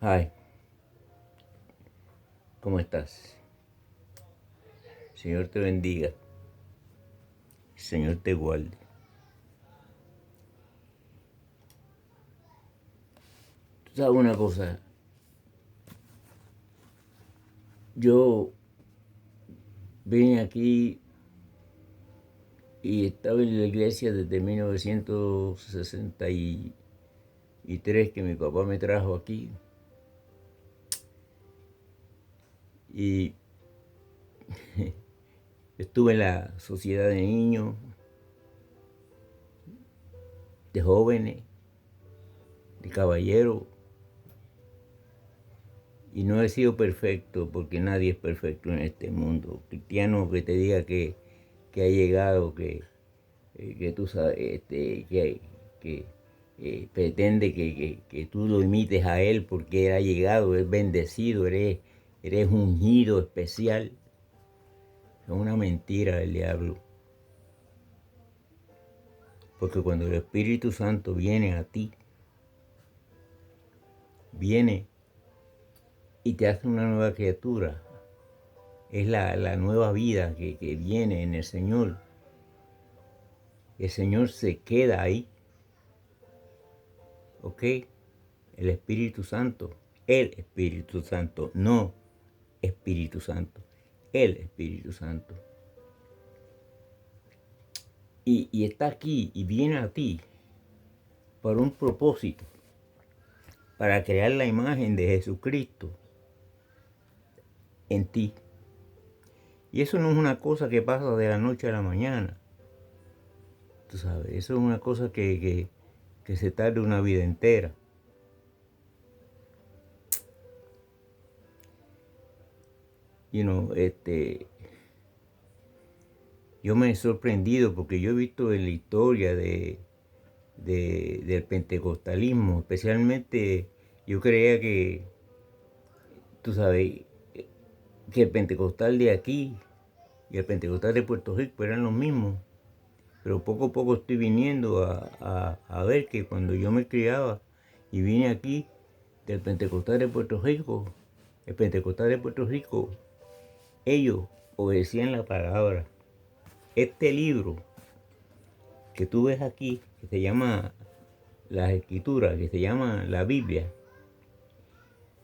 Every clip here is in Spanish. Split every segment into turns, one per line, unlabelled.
Ay, ¿cómo estás? Señor te bendiga, Señor te guarde. Tú sabes una cosa, yo vine aquí y estaba en la iglesia desde 1963 que mi papá me trajo aquí y estuve en la sociedad de niños, de jóvenes, de caballeros y no he sido perfecto porque nadie es perfecto en este mundo. Cristiano que te diga que ha llegado, que tú sabes, que pretende que tú lo imites a él porque él ha llegado, es bendecido, eres ungido especial. Es una mentira del diablo. Porque cuando el Espíritu Santo viene a ti, viene y te hace una nueva criatura. Es la nueva vida que viene en el Señor. El Señor se queda ahí. ¿Ok? El Espíritu Santo. El Espíritu Santo. No Espíritu Santo. El Espíritu Santo. Y está aquí y viene a ti por un propósito. Para crear la imagen de Jesucristo en ti. Y eso no es una cosa que pasa de la noche a la mañana. Tú sabes, eso es una cosa que se tarda una vida entera. Yo me he sorprendido porque yo he visto en la historia del pentecostalismo, especialmente yo creía que, tú sabes, que el pentecostal de aquí y el pentecostal de Puerto Rico eran los mismos. Pero poco a poco estoy viniendo a ver que cuando yo me criaba y vine aquí del pentecostal de Puerto Rico, el pentecostal de Puerto Rico, ellos obedecían la palabra. Este libro que tú ves aquí, que se llama las Escrituras, que se llama la Biblia,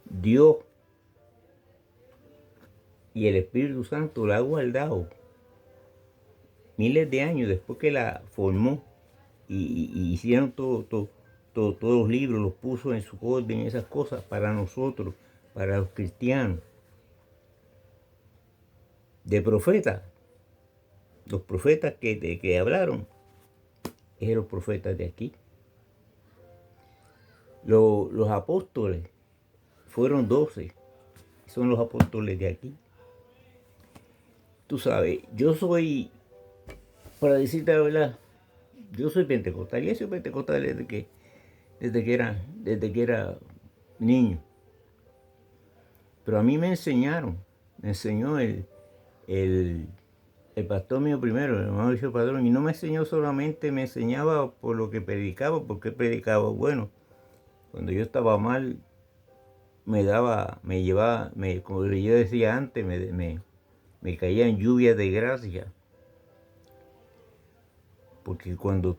Dios y el Espíritu Santo la ha guardado miles de años después que la formó y hicieron todos los libros, los puso en su orden, esas cosas para nosotros, para los cristianos. De profetas, los profetas que hablaron, eran los profetas de aquí. Los apóstoles fueron 12, son los apóstoles de aquí. Tú sabes, yo soy, para decirte la verdad, yo soy pentecostal y soy pentecostal desde que era niño. Pero a mí me enseñó el pastor mío primero, el hermano Lucio Padrón, y no me enseñó solamente, me enseñaba por lo que predicaba, porque predicaba bueno. Cuando yo estaba mal, me llevaba, como yo decía antes, me caía en lluvia de gracia. Porque cuando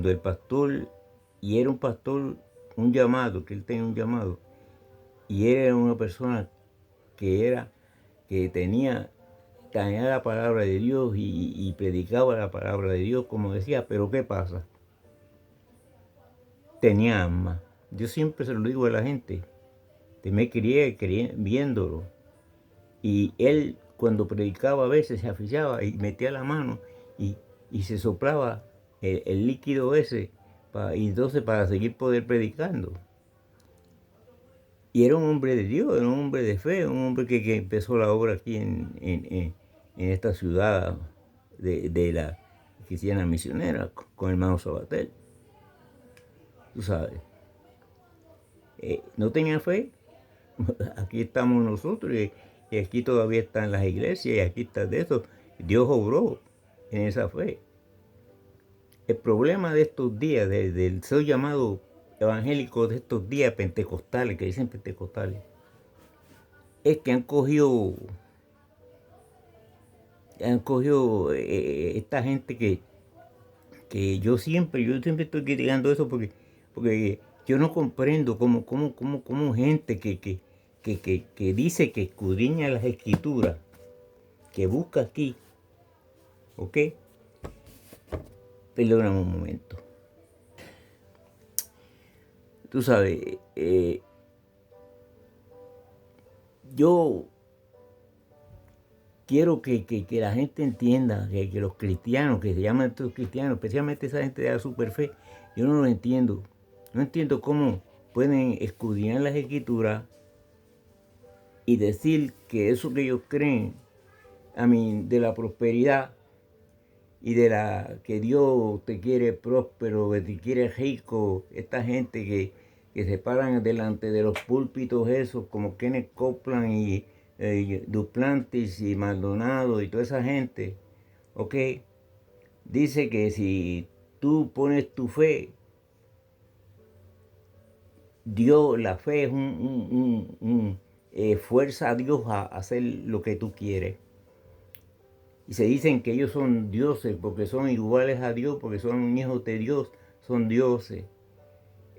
el pastor, y era un pastor, un llamado, que él tenía un llamado, y él era una persona que tenía la palabra de Dios y predicaba la palabra de Dios, como decía, pero ¿qué pasa? Tenía alma. Yo siempre se lo digo a la gente, me crié viéndolo. Y él, cuando predicaba, a veces se afichaba y metía la mano y se soplaba el líquido ese, y entonces para seguir poder predicando. Y era un hombre de Dios, era un hombre de fe, un hombre que empezó la obra aquí en esta ciudad de la cristiana misionera con el hermano Sabatel. Tú sabes, no tenía fe. Aquí estamos nosotros y aquí todavía están las iglesias y aquí está de eso. Dios obró en esa fe. El problema de estos días, del ser llamado evangélicos de estos días, pentecostales, que dicen pentecostales, es que han cogido esta gente que yo siempre estoy criticando eso porque yo no comprendo cómo gente que dice que escudriña las escrituras, que busca aquí, ¿ok? Perdóname un momento. Tú sabes, yo quiero que la gente entienda que los cristianos, que se llaman estos cristianos, especialmente esa gente de la superfe, yo no lo entiendo. No entiendo cómo pueden escudriñar las escrituras y decir que eso que ellos creen, de la prosperidad y de la que Dios te quiere próspero, que te quiere rico, esta gente que se paran delante de los púlpitos esos, como Kenneth Copeland y Duplantis y Maldonado y toda esa gente, ¿ok? Dice que si tú pones tu fe, Dios, la fe es fuerza a Dios a hacer lo que tú quieres. Y se dicen que ellos son dioses porque son iguales a Dios, porque son hijos de Dios, son dioses.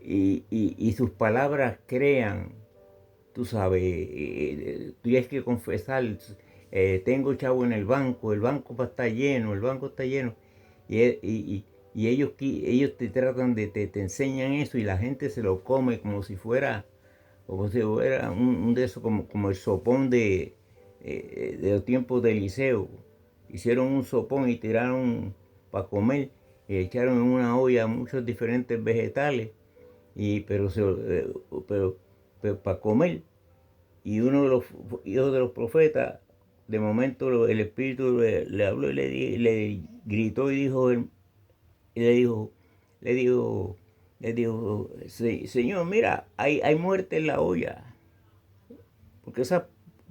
Y sus palabras crean, tú sabes, tú tienes que confesar, tengo chavo en el banco está lleno, el banco está lleno. Y ellos te tratan te enseñan eso y la gente se lo come como si fuera un de esos, como el sopón de los tiempos de Eliseo. Hicieron un sopón y tiraron para comer y echaron en una olla muchos diferentes vegetales, pero para comer. Y uno de los hijos de los profetas, de momento el Espíritu le habló y le gritó y dijo, y le dijo, Señor, mira, hay muerte en la olla. Porque esa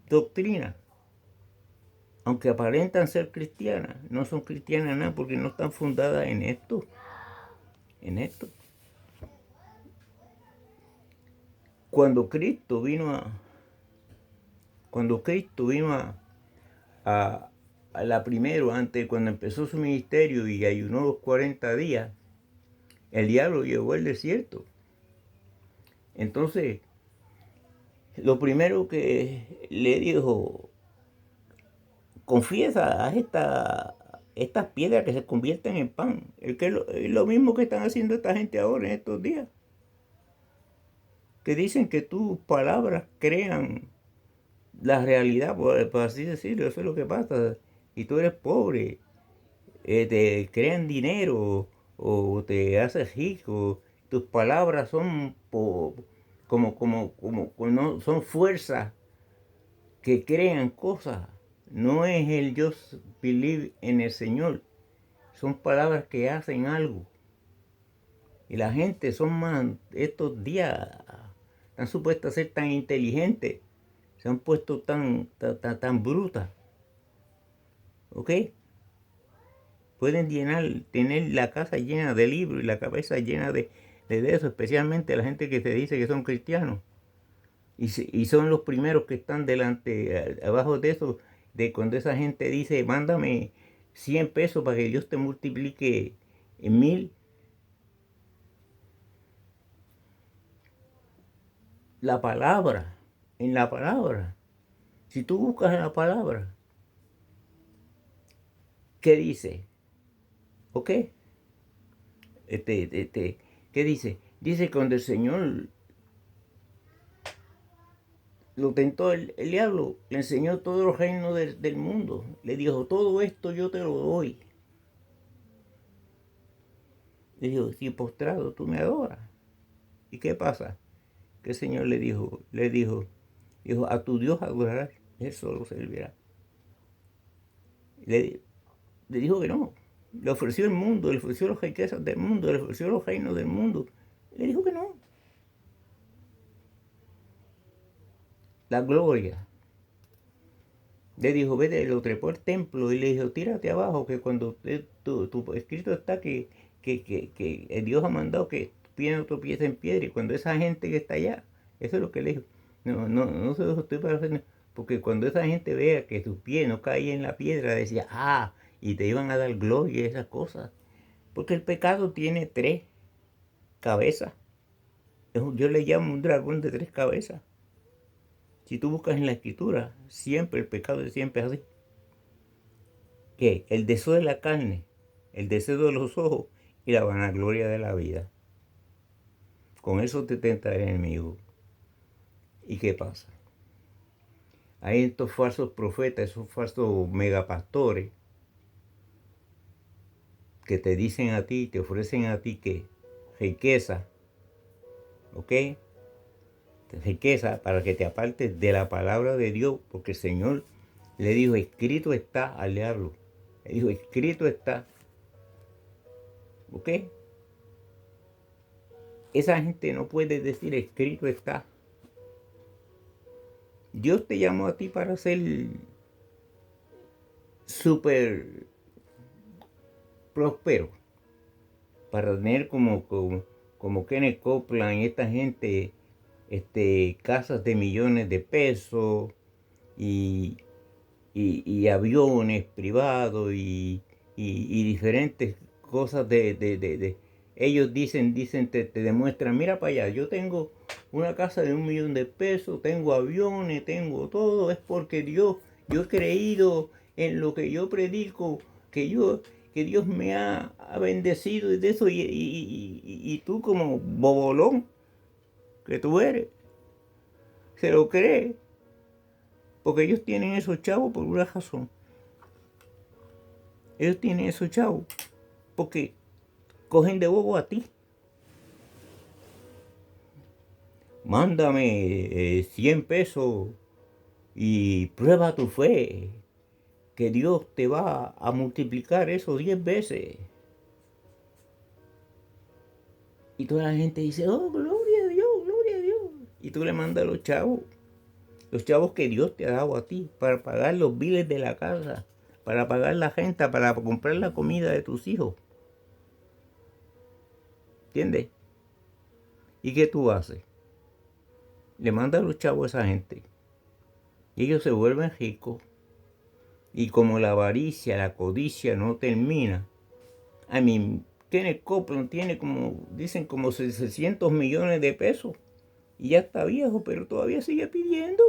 doctrina, aunque aparentan ser cristianas, no son cristianas nada porque no están fundadas en esto. Cuando Cristo vino a la primero, cuando empezó su ministerio y ayunó los 40 días, el diablo llegó al desierto. Entonces, lo primero que le dijo, confiesa, haz estas piedras que se convierten en pan. Es lo mismo que están haciendo esta gente ahora en estos días. Que dicen que tus palabras crean la realidad, por así decirlo. Eso es lo que pasa. Y tú eres pobre, te crean dinero o te haces rico. Tus palabras son no, son fuerzas que crean cosas. No es el yo believe en el Señor. Son palabras que hacen algo. Y la gente estos días, están supuestas a ser tan inteligentes. Se han puesto tan brutas. ¿Ok? Pueden tener la casa llena de libros y la cabeza llena de eso, especialmente la gente que se dice que son cristianos. Y son los primeros que están abajo de eso, de cuando esa gente dice, mándame 100 pesos para que Dios te multiplique en 1000. En la palabra. Si tú buscas en la palabra, ¿qué dice? ¿Ok? ¿Qué dice? Dice cuando el Señor lo tentó el diablo, le enseñó todos los reinos del mundo. Le dijo, todo esto yo te lo doy. Le dijo, si postrado tú me adoras. ¿Y qué pasa? Que el Señor le dijo, a tu Dios adorarás, él solo servirá. Le dijo que no. Le ofreció el mundo, le ofreció las riquezas del mundo, le ofreció los reinos del mundo. Le dijo que no. La gloria. Le dijo, vete, lo trepó al templo y le dijo, tírate abajo, que cuando tu escrito está que Dios ha mandado que pies no tropiecen en piedra. Y cuando esa gente que está allá, eso es lo que le dijo, no se los estoy para hacer, porque cuando esa gente vea que tus pies no caían en la piedra, decía, y te iban a dar gloria y esas cosas. Porque el pecado tiene 3 cabezas. Yo le llamo un dragón de 3 cabezas. Si tú buscas en la escritura, siempre el pecado es siempre así. Que el deseo de la carne, el deseo de los ojos y la vanagloria de la vida. Con eso te tenta el enemigo. ¿Y qué pasa? Hay estos falsos profetas, esos falsos megapastores que te dicen a ti, te ofrecen a ti que riqueza, ¿ok? Riqueza para que te apartes de la palabra de Dios, porque el Señor le dijo, escrito está al diablo. Le dijo, escrito está. ¿Ok? Esa gente no puede decir escrito está. Dios te llamó a ti para ser súper próspero, para tener como Kenneth Copeland y esta gente, casas de millones de pesos y aviones privados y diferentes cosas ellos dicen, te demuestran, mira para allá, yo tengo una casa de 1 millón de pesos, tengo aviones, tengo todo, es porque yo he creído en lo que yo predico, que Dios me ha bendecido y de eso, y tú como bobolón que tú eres, se lo crees. Porque ellos tienen esos chavos por una razón. Ellos tienen esos chavos porque cogen de bobo a ti. Mándame 100 pesos y prueba tu fe, que Dios te va a multiplicar eso 10 veces. Y toda la gente dice, oh, gloria a Dios, gloria a Dios. Y tú le mandas a los chavos que Dios te ha dado a ti para pagar los biles de la casa, para pagar la renta, para comprar la comida de tus hijos. ¿Entiendes? ¿Y qué tú haces? Le mandas a los chavos a esa gente. Y ellos se vuelven ricos. Y como la avaricia, la codicia no termina. Kenneth Copeland tiene dicen como 600 millones de pesos. Y ya está viejo, pero todavía sigue pidiendo.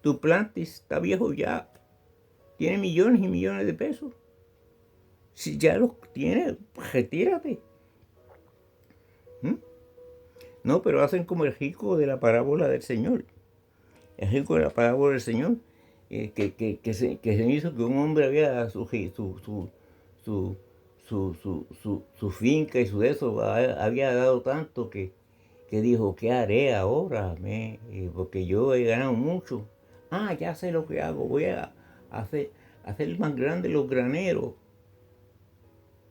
Duplantis está viejo ya. Tiene millones y millones de pesos. Si ya los tiene, retírate. No, pero hacen como el rico de la parábola del Señor. El rico de la parábola del Señor, que se hizo que un hombre había su finca y su eso, había dado tanto que dijo, ¿qué haré ahora? Porque yo he ganado mucho. Ya sé lo que hago, voy a hacer más grandes los graneros,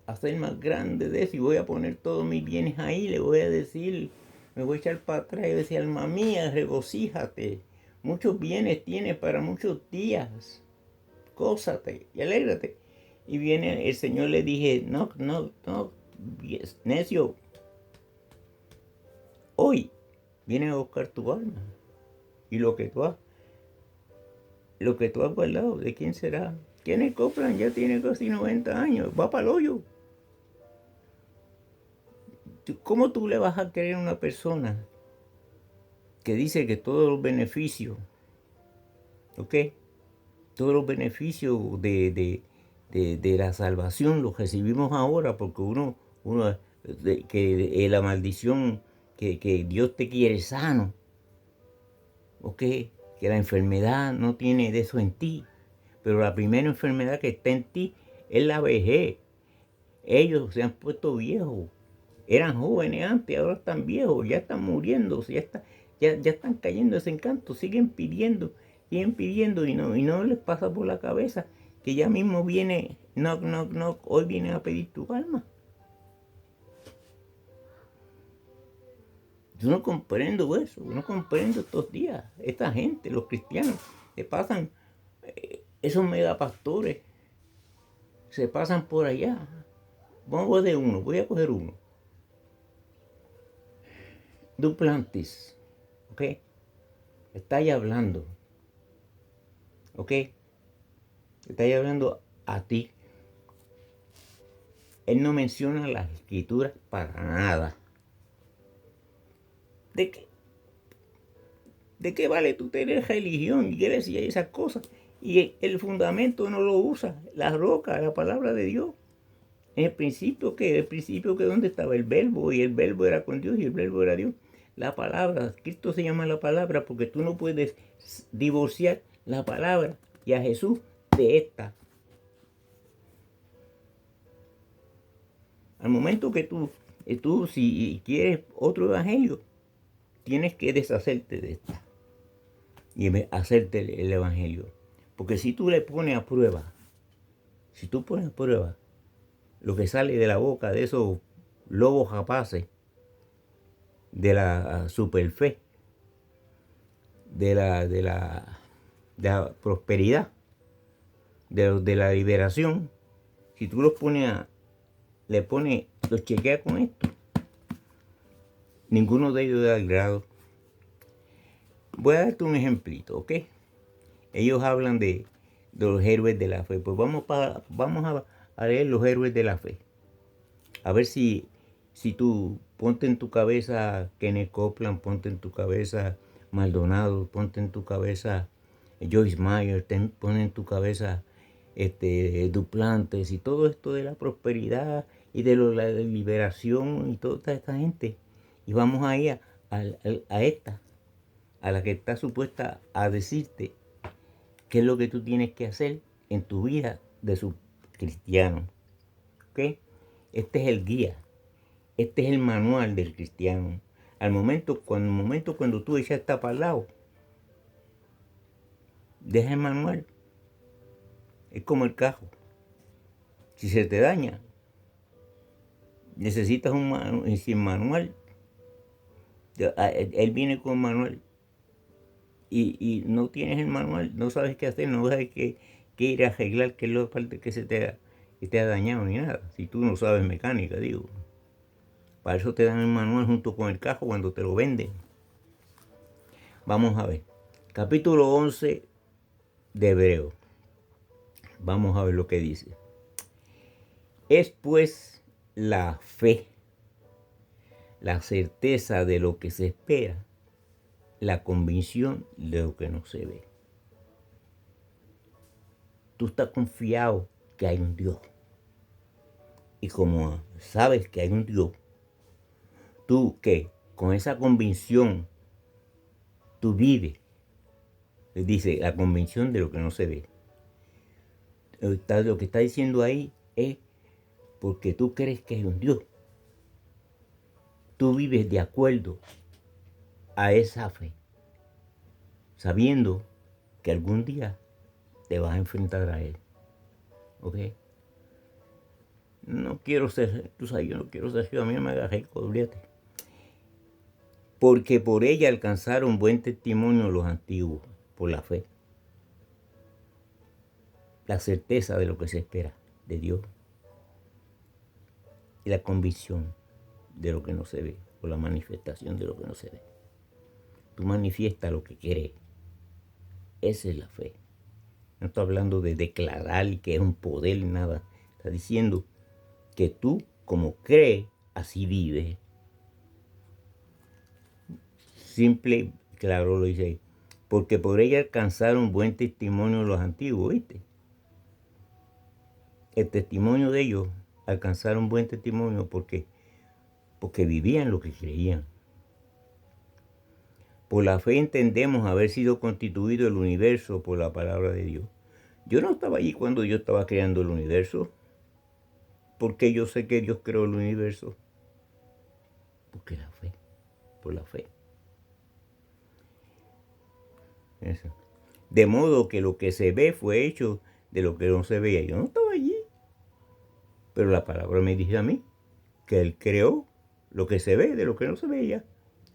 hacer más grande de eso y voy a poner todos mis bienes ahí, le voy a decir, me voy a echar para atrás y voy a decir, alma mía, regocíjate, muchos bienes tienes para muchos días, gózate y alégrate. Y viene el Señor, le dije, no, necio, hoy viene a buscar tu alma y lo que tú has guardado, ¿de quién será? Kenneth Copeland ya tiene casi 90 años, va para el hoyo. ¿Cómo tú le vas a creer a una persona que dice que todos los beneficios, ¿ok? Todos los beneficios de la salvación los recibimos ahora porque la maldición, que Dios te quiere sano, ¿ok? Que la enfermedad no tiene de eso en ti, pero la primera enfermedad que está en ti es la vejez. Ellos se han puesto viejos. Eran jóvenes antes, ahora están viejos, ya están muriéndose, ya están cayendo ese encanto, siguen pidiendo y no les pasa por la cabeza que ya mismo viene, hoy vienen a pedir tu alma. Yo no comprendo eso, no comprendo estos días, esta gente, los cristianos, que pasan, esos megapastores, se pasan por allá. Voy a coger uno. Duplantis, ¿ok? Está ahí hablando, ¿ok? Está ahí hablando a ti. Él no menciona las escrituras para nada. ¿De qué? ¿De qué vale tú tener religión, iglesia y esas cosas? Y el fundamento no lo usa, la roca, la palabra de Dios. En el principio, ¿qué? El principio que donde estaba el verbo, y el verbo era con Dios, y el verbo era Dios. La palabra, Cristo se llama la palabra, porque tú no puedes divorciar la palabra y a Jesús de esta. Al momento que tú si quieres otro evangelio, tienes que deshacerte de esta y hacerte el evangelio. Porque si tú le pones a prueba, si tú pones a prueba lo que sale de la boca de esos lobos rapaces, de la superfe, de la prosperidad, de la liberación, si tú los los chequeas con esto, ninguno de ellos da el grado. Voy a darte un ejemplito, ¿ok? Ellos hablan de los héroes de la fe. Pues vamos a leer los héroes de la fe. A ver si tú ponte en tu cabeza Kenneth Copeland, ponte en tu cabeza Maldonado, ponte en tu cabeza Joyce Meyer, ponte en tu cabeza Duplantis y todo esto de la prosperidad y de la liberación y toda esta gente. Y vamos a ir a esta, a la que está supuesta a decirte qué es lo que tú tienes que hacer en tu vida de su cristiano. ¿Ok? Este es el guía. Este es el manual del cristiano. Al momento cuando tú echas esta para el lado, deja el manual. Es como el carro. Si se te daña, necesitas un manual. Sin manual, él viene con manual. Y no tienes el manual, no sabes qué hacer, no sabes qué ir a arreglar, qué es lo que se te ha dañado ni nada. Si tú no sabes mecánica, digo. Para eso te dan el manual junto con el carro cuando te lo venden. Vamos a ver. Capítulo 11 de Hebreo. Vamos a ver lo que dice. Es pues la fe, la certeza de lo que se espera, la convicción de lo que no se ve. Tú estás confiado que hay un Dios. Y como sabes que hay un Dios, tú que con esa convicción tú vives, dice la convicción de lo que no se ve. Lo que está diciendo ahí es porque tú crees que hay un Dios. Tú vives de acuerdo a esa fe, sabiendo que algún día te vas a enfrentar a Él. ¿Ok? No quiero ser, tú sabes, yo no quiero ser, yo a mí no me agarré, olvídate. Porque por ella alcanzaron buen testimonio los antiguos, por la fe. La certeza de lo que se espera de Dios. Y la convicción de lo que no se ve, o la manifestación de lo que no se ve. Tú manifiestas lo que quieres. Esa es la fe. No estoy hablando de declarar que es un poder, nada. Está diciendo que tú, como crees, así vives. Simple, claro lo dice ahí. Porque por ella alcanzaron buen testimonio los antiguos, ¿viste? El testimonio de ellos alcanzaron buen testimonio porque vivían lo que creían. Por la fe entendemos haber sido constituido el universo por la palabra de Dios. Yo no estaba allí cuando yo estaba creando el universo. Porque yo sé que Dios creó el universo. Porque la fe, por la fe. Eso. De modo que lo que se ve fue hecho de lo que no se veía. Yo no estaba allí. Pero la palabra me dice a mí que Él creó lo que se ve de lo que no se veía.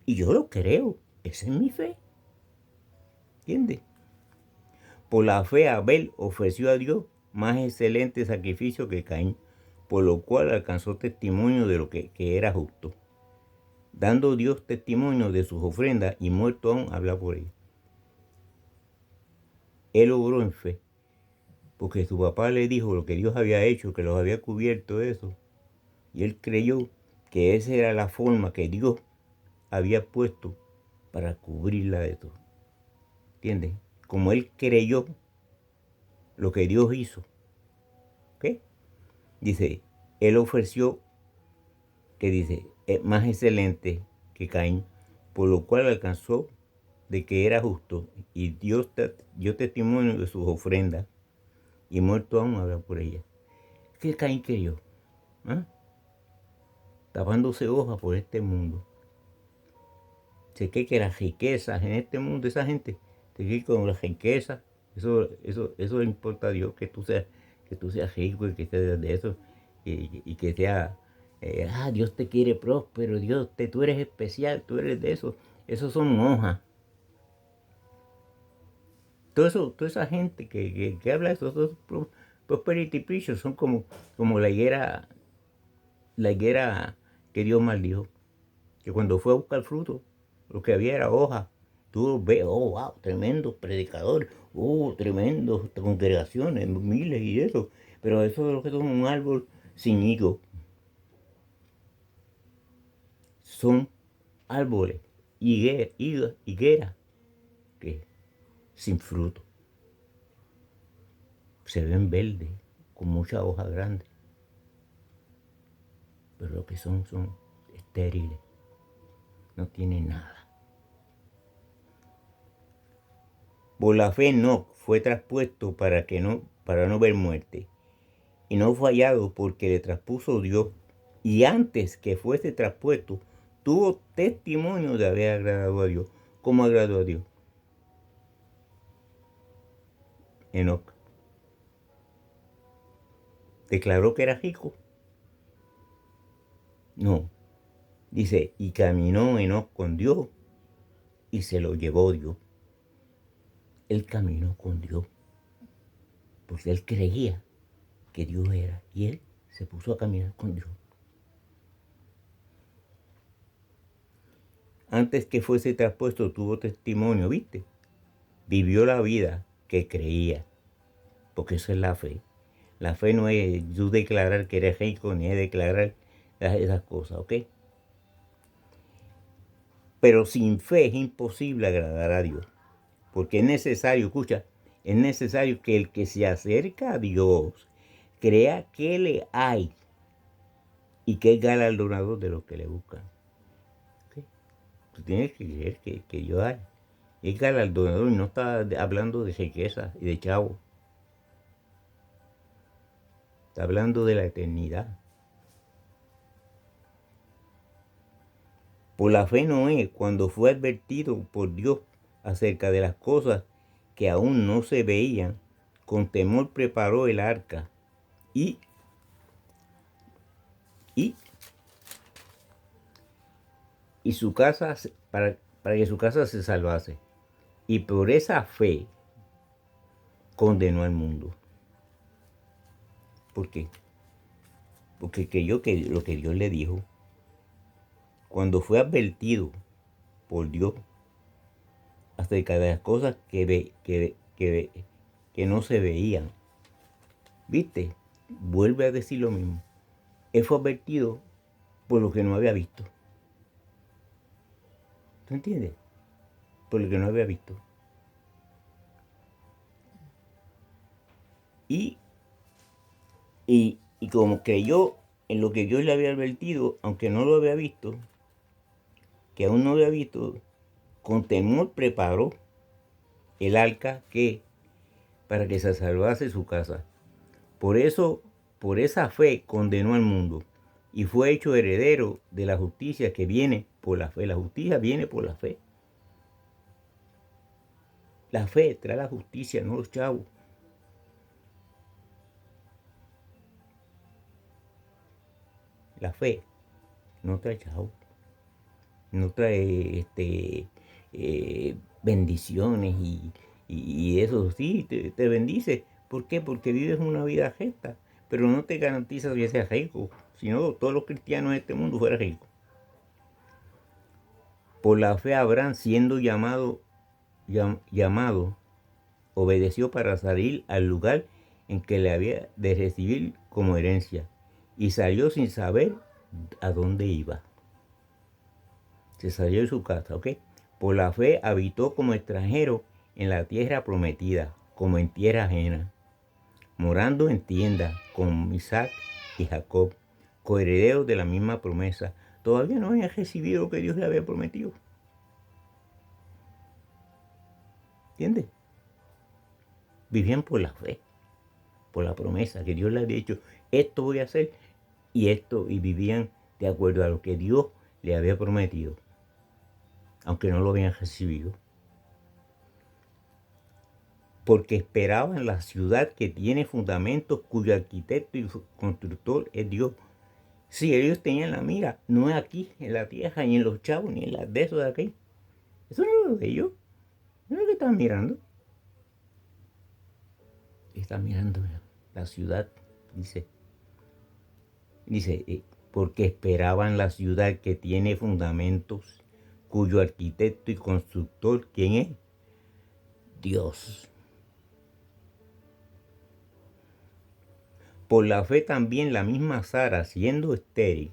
Y yo lo creo. Esa es mi fe. ¿Entiendes? Por la fe Abel ofreció a Dios más excelente sacrificio que Caín, por lo cual alcanzó testimonio de lo que era justo. dando Dios testimonio de sus ofrendas y muerto aún habla por ellas. Él obró en fe, porque su papá le dijo lo que Dios había hecho, que los había cubierto de eso. Y él creyó que esa era la forma que Dios había puesto para cubrirla de todo. ¿Entiendes? Como él creyó lo que Dios hizo. ¿Ok? Dice, él ofreció, que dice, más excelente que Caín, por lo cual alcanzó de que era justo, y Dios dio testimonio de sus ofrendas, y muerto aún habla por ellas. ¿Qué Caín creyó? ¿Ah? Tapándose hojas por este mundo. Se cree que las riquezas en este mundo, esa gente, se cree que con las riquezas, eso le importa a Dios, que tú seas rico y que seas de eso, y que sea, Dios te quiere próspero, tú eres especial, tú eres de eso. Esos son hojas. Toda esa gente que habla de eso, esos prosperity preachers son como la higuera que Dios maldijo, que cuando fue a buscar fruto, lo que había era hoja. Tú ves, oh, wow, tremendos predicadores, tremendos congregaciones, miles y eso. Pero eso es lo que son un árbol sin higo. Son árboles, higuera, que sin fruto. Se ven verdes, con muchas hojas grandes. Pero lo que son estériles. No tienen nada. Por la fe Enoc fue traspuesto para no ver muerte, y no fue hallado porque le traspuso Dios, y antes que fuese traspuesto, tuvo testimonio de haber agradado a Dios. ¿Cómo agradó a Dios? Enoc declaró que era rico. No. Dice, y caminó Enoc con Dios, y se lo llevó Dios. Él caminó con Dios, porque él creía que Dios era, y él se puso a caminar con Dios. Antes que fuese traspuesto tuvo testimonio, ¿viste? Vivió la vida que creía, porque eso es la fe. La fe no es tú declarar que eres rico, ni es declarar esas cosas, ¿ok? Pero sin fe es imposible agradar a Dios, porque es necesario, escucha, es necesario que el que se acerca a Dios crea que le hay y que es galardonador de los que le buscan. ¿Okay? Tú tienes que creer que Dios hay. Es galardonador y no está hablando de riqueza y de chavo. Está hablando de la eternidad. Por la fe Noé, cuando fue advertido por Dios acerca de las cosas que aún no se veían, con temor preparó el arca y su casa para que su casa se salvase. Y por esa fe condenó al mundo. ¿Por qué? Porque creyó que lo que Dios le dijo, cuando fue advertido por Dios acerca de las cosas que no se veían, ¿viste? Vuelve a decir lo mismo. Él fue advertido por lo que no había visto. ¿Tú entiendes? Por lo que no había visto. Y como creyó en lo que Dios le había advertido, aunque no lo había visto, que aún no había visto, con temor preparó el arca para que se salvase su casa. Por eso, por esa fe condenó al mundo y fue hecho heredero de la justicia que viene por la fe. La justicia viene por la fe. La fe trae la justicia, no los chavos. La fe no trae chavos. No trae bendiciones y eso sí, te bendice. ¿Por qué? Porque vives una vida recta, pero no te garantiza que seas rico, sino todos los cristianos de este mundo fueran ricos. Por la fe Abraham, siendo llamado, obedeció para salir al lugar en que le había de recibir como herencia, y salió sin saber a dónde iba. Se salió de su casa, ¿ok? Por la fe habitó como extranjero en la tierra prometida, como en tierra ajena, morando en tiendas con Isaac y Jacob, coherederos de la misma promesa. Todavía no había recibido lo que Dios le había prometido. ¿Entiendes? Vivían por la fe, por la promesa que Dios le había dicho, esto voy a hacer y esto, y vivían de acuerdo a lo que Dios le había prometido, aunque no lo habían recibido. Porque esperaban la ciudad que tiene fundamentos, cuyo arquitecto y constructor es Dios. Si ellos tenían la mira, no es aquí, en la tierra, ni en los chavos, ni en las de esos de aquí. Eso no es lo de ellos. No es lo que están mirando. Están mirando la ciudad, dice. Dice, porque esperaban la ciudad que tiene fundamentos, cuyo arquitecto y constructor, ¿quién es? Dios. Por la fe también la misma Sara, siendo estéril,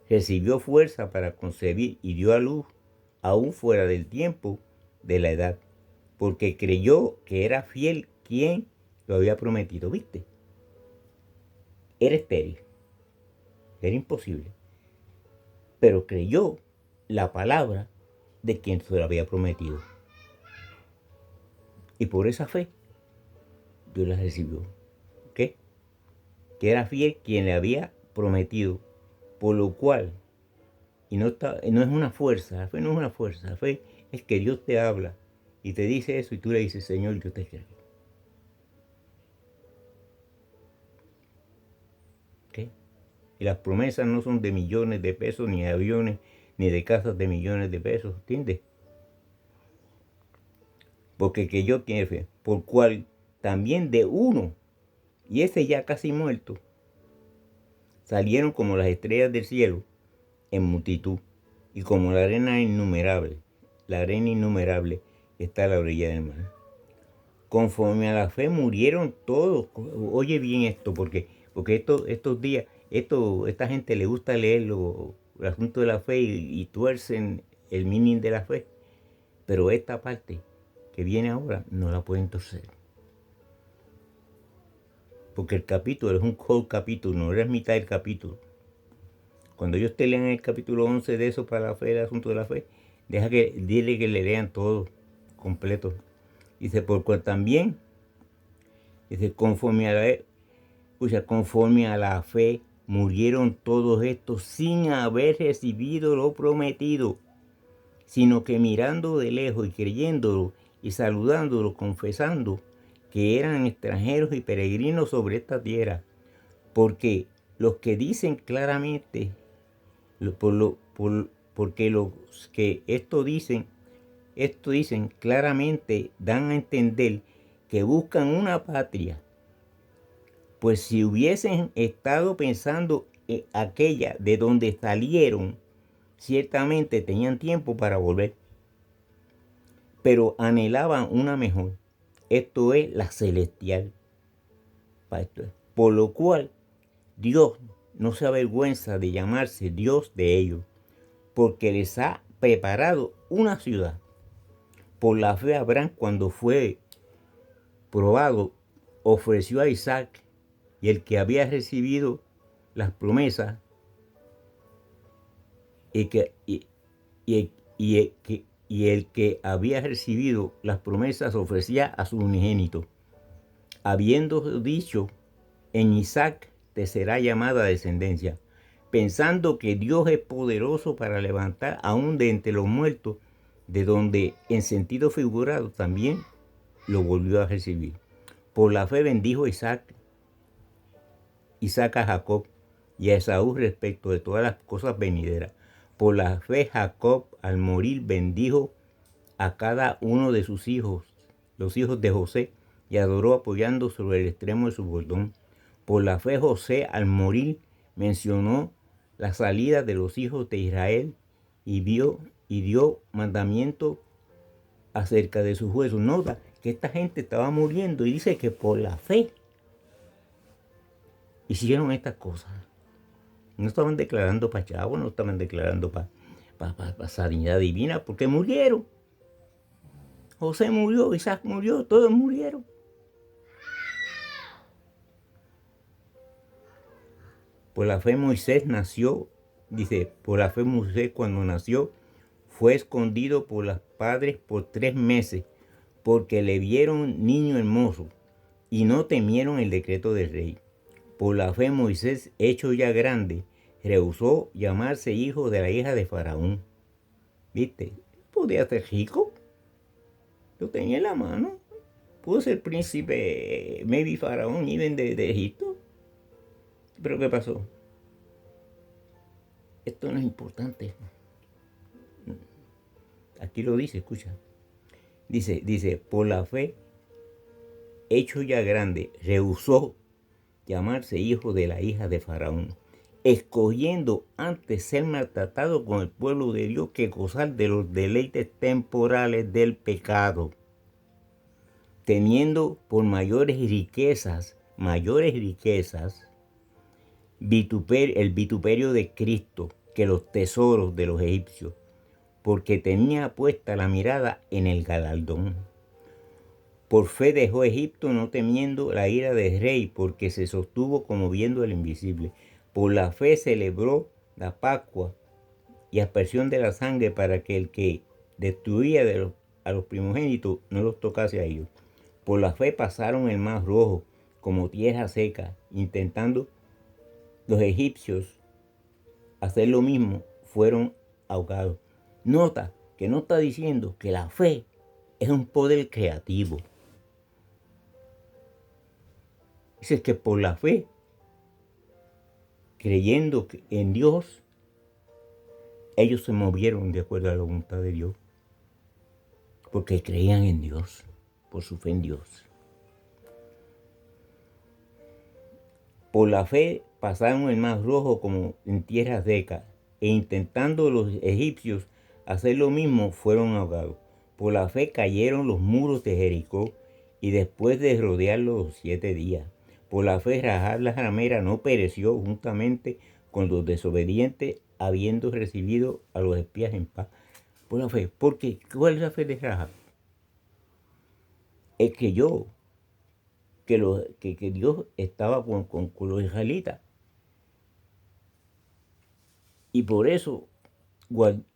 recibió fuerza para concebir y dio a luz aún fuera del tiempo de la edad, porque creyó que era fiel quien lo había prometido. ¿Viste? Era estéril, era imposible, pero creyó la palabra de quien se lo había prometido. Y por esa fe, Dios la recibió. ¿Qué? Que era fiel quien le había prometido, por lo cual, y no es una fuerza, la fe no es una fuerza, la fe es que Dios te habla y te dice eso y tú le dices, Señor, yo te creo. ¿Qué? Y las promesas no son de millones de pesos, ni de aviones, ni de casas de millones de pesos, ¿entiendes? Porque que yo tiene fe, por cual también de uno, y ese ya casi muerto, salieron como las estrellas del cielo en multitud, y como la arena innumerable está a la orilla del mar. Conforme a la fe murieron todos. Oye bien esto, porque estos días, esta gente le gusta leer el asunto de la fe y tuercen el meaning de la fe. Pero esta parte que viene ahora no la pueden torcer. Porque el capítulo es un whole capítulo, no es mitad del capítulo. Cuando ellos te lean el capítulo 11 de eso para la fe, el asunto de la fe, dile que le lean todo completo. Dice, por cual también, dice, conforme a la fe, murieron todos estos sin haber recibido lo prometido, sino que mirando de lejos y creyéndolo y saludándolo, confesando que eran extranjeros y peregrinos sobre esta tierra. Porque los que dicen claramente, porque los que esto dicen claramente dan a entender que buscan una patria. Pues si hubiesen estado pensando en aquella de donde salieron, ciertamente tenían tiempo para volver. Pero anhelaban una mejor, esto es la celestial. Por lo cual Dios no se avergüenza de llamarse Dios de ellos, porque les ha preparado una ciudad. Por la fe Abraham, cuando fue probado, ofreció a Isaac, y el que había recibido las promesas, el que había recibido las promesas ofrecía a su unigénito, habiendo dicho, en Isaac te será llamada descendencia, pensando que Dios es poderoso para levantar aún de entre los muertos, de donde en sentido figurado también lo volvió a recibir. Por la fe bendijo Isaac a Jacob y a Esaú respecto de todas las cosas venideras. Por la fe Jacob al morir bendijo a cada uno de sus hijos, los hijos de José, y adoró apoyando sobre el extremo de su bordón. Por la fe José al morir mencionó la salida de los hijos de Israel y vio y dio mandamiento acerca de sus huesos. Nota que esta gente estaba muriendo y dice que por la fe hicieron estas cosas. No estaban declarando para chavo, no estaban declarando para sanidad divina, porque murieron. José murió, Isaac murió, todos murieron. Por la fe Moisés nació, dice, por la fe Moisés cuando nació fue escondido por los padres por 3 meses, porque le vieron niño hermoso y no temieron el decreto del rey. Por la fe Moisés, hecho ya grande, rehusó llamarse hijo de la hija de Faraón. ¿Viste? Podía ser rico. Lo tenía en la mano. Pudo ser príncipe, maybe Faraón, even de Egipto. Pero ¿qué pasó? Esto no es importante. Aquí lo dice, escucha. Dice, por la fe, hecho ya grande, rehusó llamarse hijo de la hija de Faraón, escogiendo antes ser maltratado con el pueblo de Dios que gozar de los deleites temporales del pecado, teniendo por mayores riquezas, el vituperio de Cristo que los tesoros de los egipcios, porque tenía puesta la mirada en el galardón. Por fe dejó Egipto no temiendo la ira del rey, porque se sostuvo como viendo el invisible. Por la fe celebró la Pascua y aspersión de la sangre para que el que destruía a los primogénitos no los tocase a ellos. Por la fe pasaron el mar rojo como tierra seca, intentando los egipcios hacer lo mismo, fueron ahogados. Nota que no está diciendo que la fe es un poder creativo. Dice que por la fe, creyendo en Dios, ellos se movieron de acuerdo a la voluntad de Dios. Porque creían en Dios, por su fe en Dios. Por la fe pasaron el mar rojo como en tierra seca, e intentando los egipcios hacer lo mismo, fueron ahogados. Por la fe cayeron los muros de Jericó, y después de rodearlos 7 días. Por la fe Rahab la ramera no pereció juntamente con los desobedientes, habiendo recibido a los espías en paz. Por la fe. Porque, ¿cuál es la fe de Rahab? Es que Dios estaba con los israelitas. Y por eso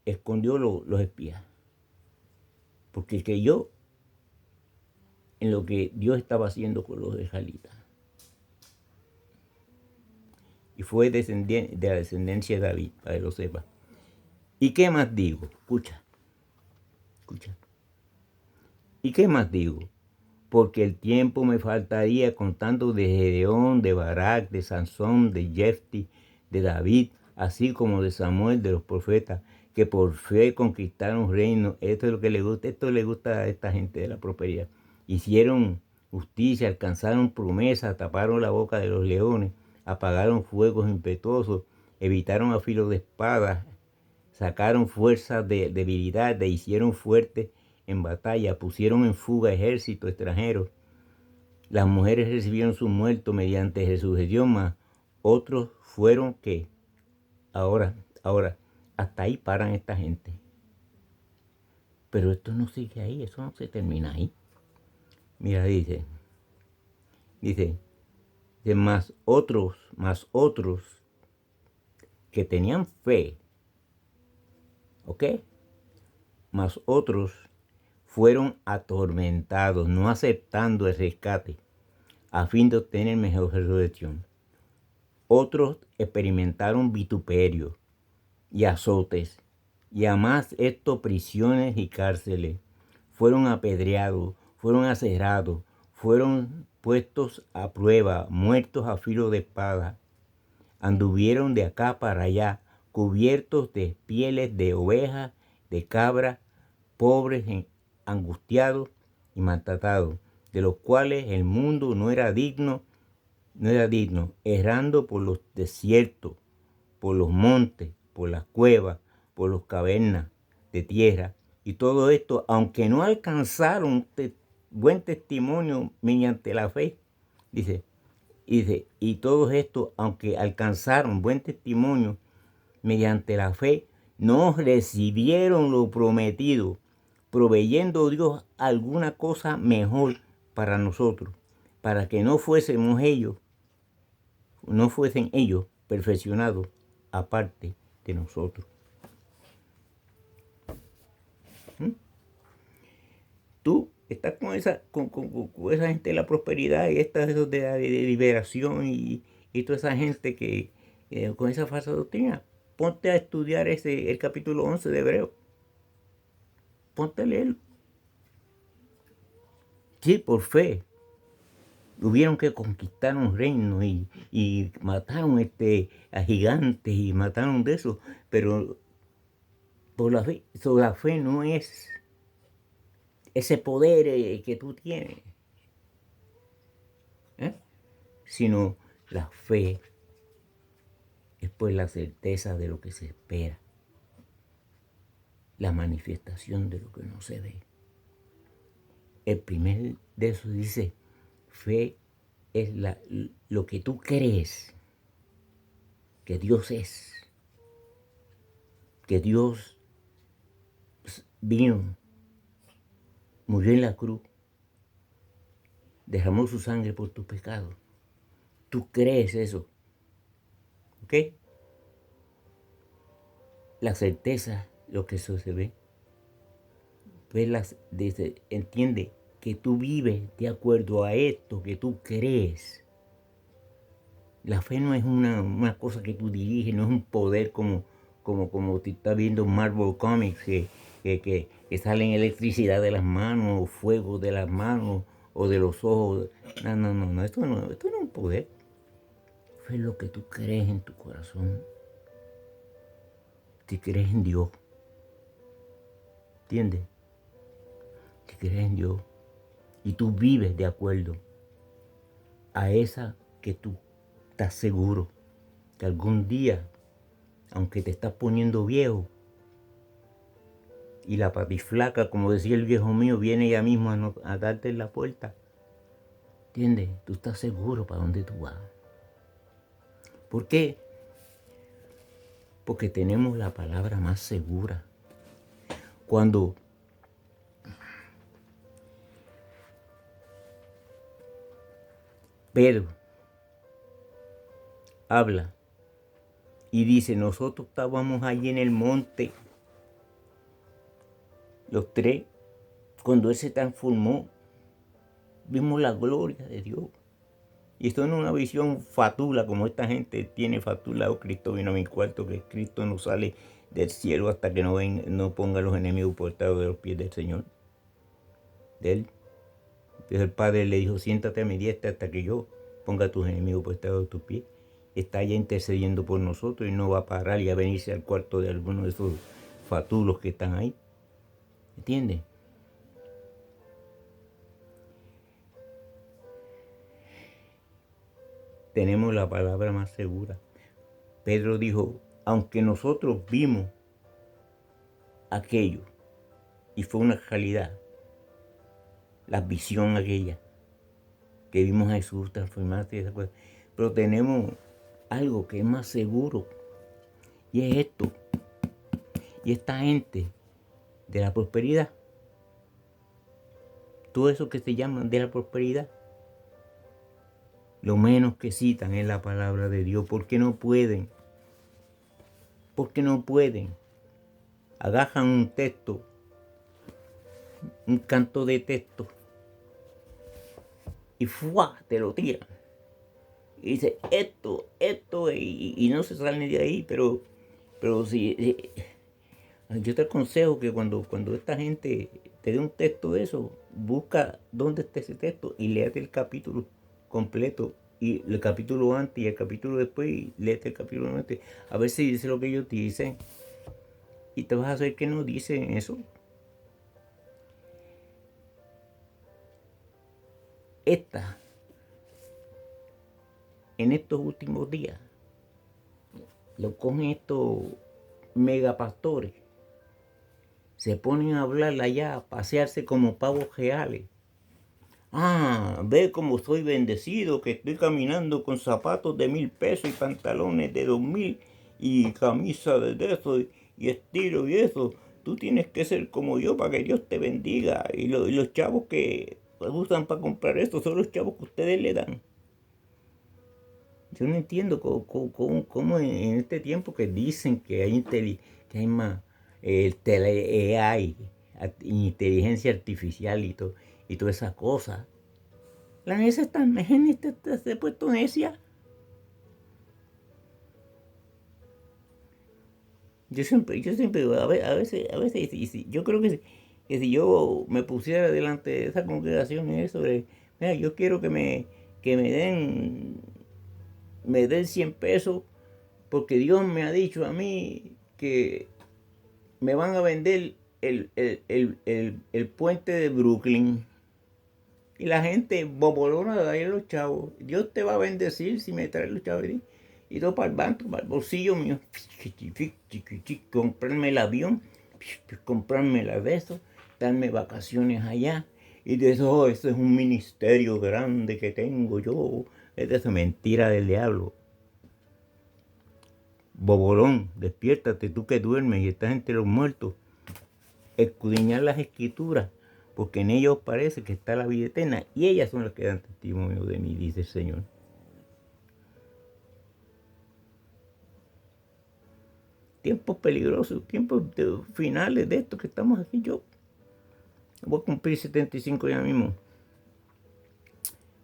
escondió los espías. Porque creyó en lo que Dios estaba haciendo con los israelitas. Y fue de la descendencia de David, para que lo sepa. ¿Y qué más digo? Escucha. ¿Y qué más digo? Porque el tiempo me faltaría contando de Gedeón, de Barak, de Sansón, de Jefti, de David, así como de Samuel, de los profetas, que por fe conquistaron reinos. Esto es lo que le gusta a esta gente de la prosperidad. Hicieron justicia, alcanzaron promesas, taparon la boca de los leones, apagaron fuegos impetuosos, evitaron a filo de espadas, sacaron fuerzas de debilidad, hicieron fuertes en batalla, pusieron en fuga ejércitos extranjeros. Las mujeres recibieron su muerto mediante resurrección, mas otros fueron que ahora, hasta ahí paran esta gente. Pero esto no sigue ahí, eso no se termina ahí. Mira, dice, más otros que tenían fe, ¿ok? Más otros fueron atormentados, no aceptando el rescate, a fin de obtener mejor resurrección. Otros experimentaron vituperio y azotes, y además estos prisiones y cárceles. Fueron apedreados, fueron aserrados, fueron puestos a prueba, muertos a filo de espada. Anduvieron de acá para allá, cubiertos de pieles de ovejas, de cabra, pobres, angustiados y maltratados, de los cuales el mundo no era digno, errando por los desiertos, por los montes, por las cuevas, por las cavernas, de tierra. Y todo esto, aunque no alcanzaron buen testimonio mediante la fe, dice, y todo esto, aunque alcanzaron buen testimonio mediante la fe, no recibieron lo prometido, proveyendo Dios alguna cosa mejor para nosotros, para que no fuesen ellos perfeccionados aparte de nosotros. Tú estás con esa gente de la prosperidad y esos de la liberación y toda esa gente que con esa falsa doctrina. Ponte a estudiar el capítulo 11 de Hebreo. Ponte a leerlo. Sí, por fe. Tuvieron que conquistar un reino y mataron a gigantes y mataron de eso. Pero por la fe no es ese poder que tú tienes, sino la fe es pues la certeza de lo que se espera, la manifestación de lo que no se ve. El primer de eso dice, fe es lo que tú crees que Dios es, que Dios vino, murió en la cruz, derramó su sangre por tus pecados. Tú crees eso, ¿ok? La certeza, lo que eso se ve. Entiende que tú vives de acuerdo a esto que tú crees. La fe no es una cosa que tú diriges, no es un poder como te está viendo Marvel Comics, que salen electricidad de las manos, o fuego de las manos, o de los ojos. No, esto no es un poder. Fe es lo que tú crees en tu corazón. Si crees en Dios, ¿entiendes? Si crees en Dios y tú vives de acuerdo a esa que tú estás seguro que algún día, aunque te estás poniendo viejo y la patiflaca, como decía el viejo mío, viene ella misma a darte en la puerta, ¿entiendes? Tú estás seguro para dónde tú vas. ¿Por qué? Porque tenemos la palabra más segura. Cuando Pedro habla y dice, nosotros estábamos allí en el monte, los tres, cuando Él se transformó, vimos la gloria de Dios. Y esto no es una visión fatula, como esta gente tiene fatula, o Cristo vino a mi cuarto, que Cristo no sale del cielo hasta que no ponga a los enemigos portados de los pies del Señor, de Él. Entonces el Padre le dijo, siéntate a mi diestra hasta que yo ponga a tus enemigos portados de tus pies. Está ya intercediendo por nosotros y no va a parar y a venirse al cuarto de alguno de esos fatulos que están ahí. ¿Entiendes? Tenemos la palabra más segura. Pedro dijo, aunque nosotros vimos aquello, y fue una realidad, la visión aquella, que vimos a Jesús transformarse y esas cosas, pero tenemos algo que es más seguro, y es esto, y esta gente de la prosperidad, todo eso que se llaman de la prosperidad, lo menos que citan es la palabra de Dios, porque no pueden, agarran un texto, un canto de texto, y ¡fua! Te lo tiran. Y dice, esto, y no se salen de ahí, pero si yo te aconsejo que cuando esta gente te dé un texto de eso, busca dónde está ese texto y léate el capítulo completo, y el capítulo antes y el capítulo después, y léete el capítulo antes, a ver si dice lo que ellos te dicen, y te vas a hacer que no dicen eso. En estos últimos días, lo cogen estos megapastores se ponen a hablar allá, a pasearse como pavos reales. Ve cómo soy bendecido, que estoy caminando con zapatos de 1,000 pesos y pantalones de 2,000 y camisa de eso y estilo y eso. Tú tienes que ser como yo para que Dios te bendiga. Y los chavos que usan para comprar esto son los chavos que ustedes le dan. Yo no entiendo cómo en este tiempo que dicen que hay más AI, inteligencia artificial y todas esas cosas. La necia se ha puesto necia. Yo siempre digo, a veces, yo creo que si yo me pusiera delante de esa congregación y eso, mira, yo quiero que me den 100 pesos porque Dios me ha dicho a mí que me van a vender el puente de Brooklyn. Y la gente bobolona de ahí a los chavos. Dios te va a bendecir si me traes los chavos. Y todo para el banco, para el bolsillo mío. Comprarme el avión, comprarme la de eso, darme vacaciones allá. Y de eso, eso es un ministerio grande que tengo yo. Es de esa mentira del diablo. Bobolón, despiértate tú que duermes y estás entre los muertos. Escudriñar las escrituras, porque en ellos parece que está la vida eterna, y ellas son las que dan testimonio de mí, dice el Señor. Tiempos peligrosos, tiempos finales de esto que estamos aquí. Yo voy a cumplir 75 ya mismo.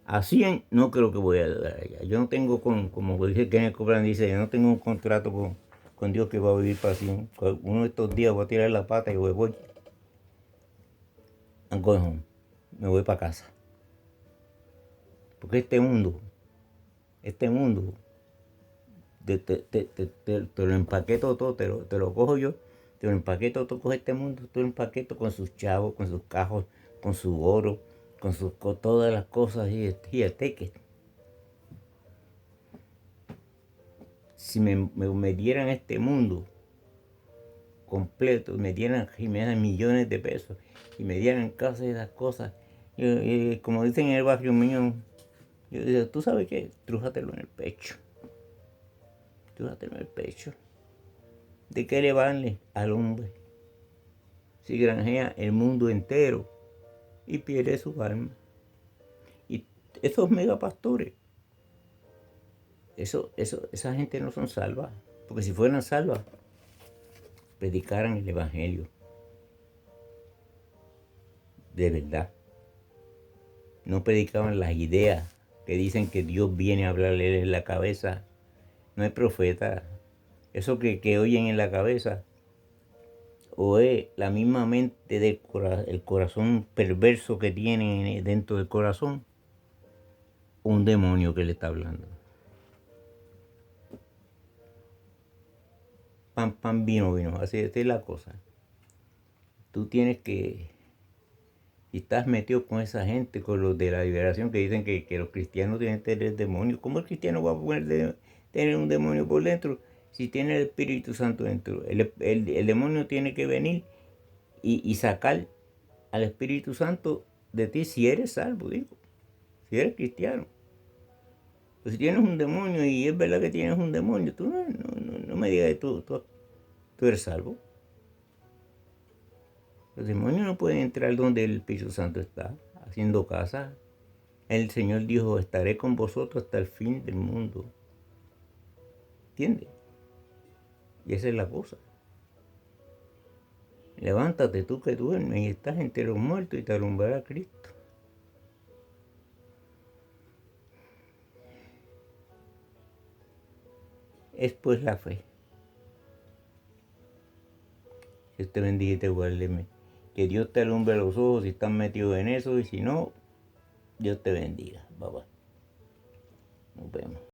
A 100 no creo que voy a llegar allá. Yo no tengo, como dice Kenneth Copeland, dice, yo no tengo un contrato con Dios que va a vivir para 100. Uno de estos días voy a tirar la pata y voy. I'm going home. Me voy para casa. Porque este mundo, te lo empaqueto todo, te lo cojo yo, te lo empaqueto todo, coge este mundo, te lo empaqueto con sus chavos, con sus cajos, con su oro, con todas las cosas y take it. Si me dieran este mundo completo, me dieran millones de pesos y me dieran casas y esas cosas, como dicen en el barrio mío, yo digo, ¿tú sabes qué? Trújatelo en el pecho. Trújatelo en el pecho. ¿De qué le vale al hombre si granjea el mundo entero y pierde su alma? Y esos megapastores, esa gente no son salvas, porque si fueran salvas, predicaran el evangelio de verdad. No predicaban las ideas que dicen que Dios viene a hablarle en la cabeza. No es profeta. Eso que oyen en la cabeza o es la misma mente el corazón perverso que tienen dentro del corazón, un demonio que le está hablando. Pan, vino, así es la cosa. Tú tienes que, si estás metido con esa gente, con los de la liberación que dicen que los cristianos tienen que tener demonios, ¿cómo el cristiano va a tener un demonio por dentro si tiene el Espíritu Santo dentro? El demonio tiene que venir y sacar al Espíritu Santo de ti si eres salvo, digo, si eres cristiano. Pues si tienes un demonio y es verdad que tienes un demonio, tú no me digas que tú eres salvo. Los demonios no pueden entrar donde el Espíritu Santo está, haciendo casa. El Señor dijo, estaré con vosotros hasta el fin del mundo. ¿Entiendes? Y esa es la cosa. Levántate tú que duermes y estás entre los muertos y te alumbrará Cristo. Es pues la fe. Dios te bendiga y te guarde. Que Dios te alumbre los ojos si estás metido en eso y si no, Dios te bendiga. Bye bye. Nos vemos.